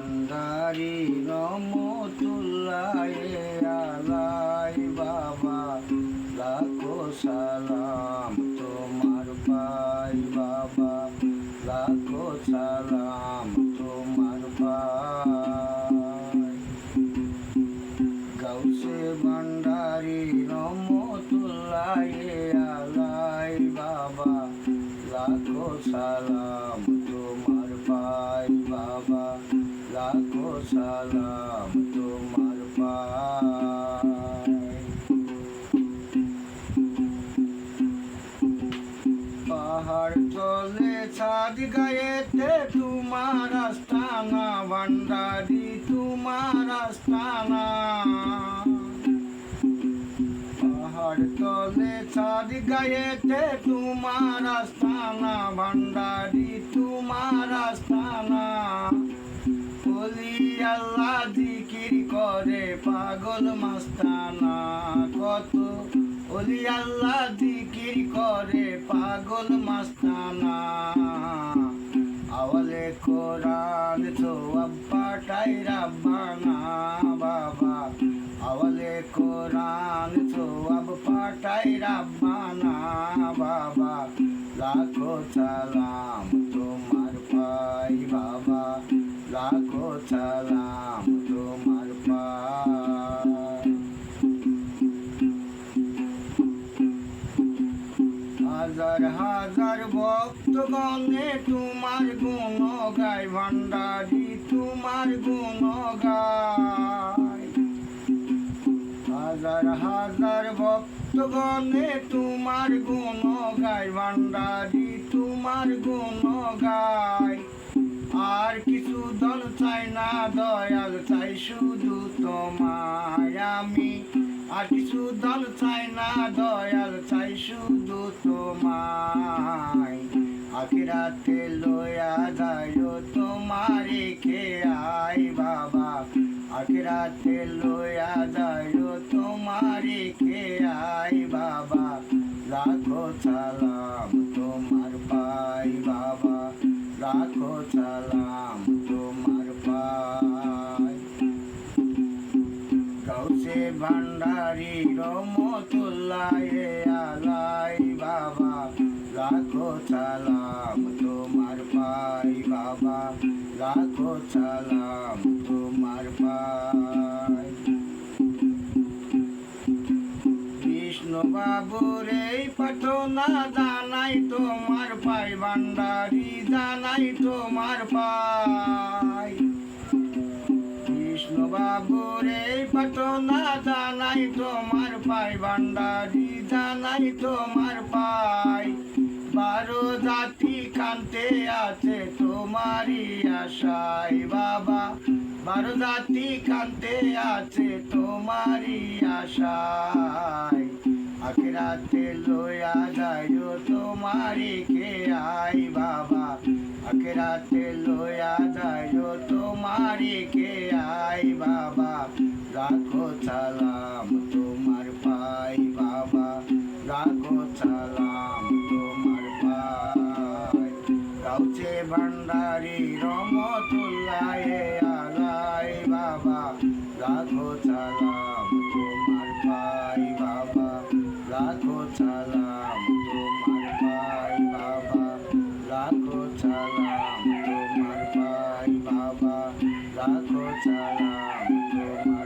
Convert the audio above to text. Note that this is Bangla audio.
ভান্ডারি রহমতুল্লাহ আলাই বাবা, লাখো সালাম তোমার পাই বাবা, লাখো সালাম তোমার পাই। গাউসে ভান্ডারি রহমতুল্লাহ আলাই বাবা, লাখো সালাম তোমার পাই বাবা, লাখো সালাম তোমার পাই। পাহাড় চলে ছাদ গায়েতে তোমার আস্তানা, ভান্ডারি তোমার আস্তানা। পাহাড় তলে ছাদ গায়েতে তোমার আস্তানা, ভান্ডারি তোমার আস্তানা। ওলি আল্লাহ জিকির করে পাগল মাস্তানা, কত ওলি আল্লাহ জিকির করে পাগল মাস্তানা। আওয়ালে কোরআন সওয়াব পাঠাই রাব্বানা বাবা, আওয়ালে কোরআন সওয়াব পাঠাই রাব্বানা বাবা, লাখো সালাম তোমার পাই বাবা, লাখো সালাম তোমার পাই। হাজার হাজার ভক্তগণে তোমার গুণ গায়, ভান্ডারি তোমার গুণ গায়। হাজার হাজার ভক্তগণে তোমার গুণ গায়, ভান্ডারি তোমার গুণ গায়। আর কিছু ধন চাই না দয়াল, চাই শুধু তোমায় আমি। আর কিছু ধন চাই না দয়াল, চাই শুধু তোমায়। আখিরাতে লইয়া যাইও তোমারে খেয়াই বাবা, আখিরাতে লইয়া যাইও তোমারে খেয়াই বাবা, লাখো সালাম তোমার পাই বাবা, লাখো সালাম তোমার পাই। গাউসে ভান্ডারি রহমতুল্লাহ আলাই বাবা, লাখো সালাম তোমার পাই বাবা, লাখো সালাম তোমার পাই। কৃষ্ণ বাবুর এই প্রার্থনা জানাই তোমার পাই, ভান্ডারি জানাই তোমার পাই। কৃষ্ণ বাবুর এই প্রার্থনা জানাই তোমার পাই, ভান্ডারি জানাই তোমার পাই। 12 জাতি কান্তে আছে তোমারই আশায় বাবা, 12 জাতি কান্তে আছে তোমারই আশায়। আখিরাতে লইয়া যাইও তোমারে খেয়াই বাবা, আখিরাতে লইয়া যাইও তোমারে খেয়াই বাবা, লাখো সালাম তোমার পাই বাবা, লাখো সালাম তোমার পাই। গাউসে ভান্ডারি রহমতুল্লাহ আলাই বাবা, লাখো সালাম তোমার পাই বাবা, লাখো সালাম তোমার পাই বাবা, লাখো সালাম তোমার পাই বাবা, লাখো সালাম তোমার